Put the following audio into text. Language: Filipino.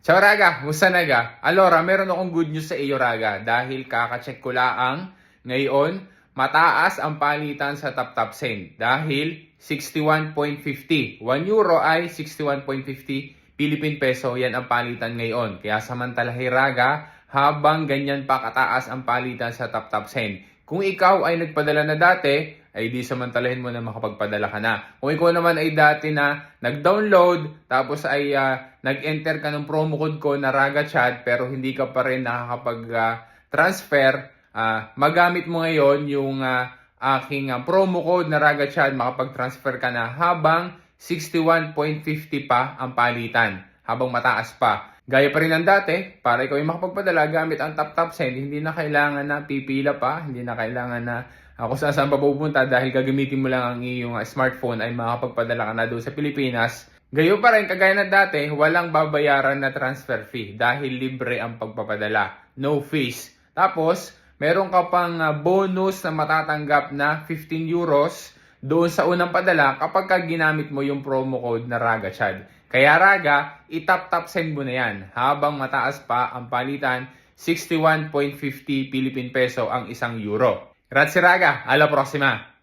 Ciao Raga, musta naga? Allora, meron akong good news sa iyo Raga dahil kakacheck ko laang ngayon mataas ang palitan sa TapTap Send dahil 61.50. 1 euro ay 61.50 Philippine peso, yan ang palitan ngayon. Kaya samantalahin Raga, habang ganyan pa kataas ang palitan sa TapTap Send. Kung ikaw ay nagpadala na dati, ay di samantalahin mo na makapagpadala ka na. Kung ikaw naman ay dati na nag-download, tapos ay nag-enter ka ng promo code ko na RagaChat, pero hindi ka pa rin nakakapag-transfer, magamit mo ngayon yung aking promo code na RagaChat, makapag-transfer ka na habang 61.50 pa ang palitan, habang mataas pa. Gaya pa rin ng dati, para ikaw ay makapagpadala gamit ang TapTap Send, hindi na kailangan na pipila pa, hindi na kailangan na kung saan pa pupunta dahil gagamitin mo lang ang iyong smartphone ay makapagpadala ka na doon sa Pilipinas. Gayon pa rin, kagaya na dati, walang babayaran na transfer fee dahil libre ang pagpapadala. No fees. Tapos, meron ka pang bonus na matatanggap na 15 euros doon sa unang padala kapag ginamit mo yung promo code na RagaChat. Kaya Raga, itap-tap send mo na yan habang mataas pa ang palitan, 61.50 Philippine peso ang isang euro. Grazie Raga, alla prossima!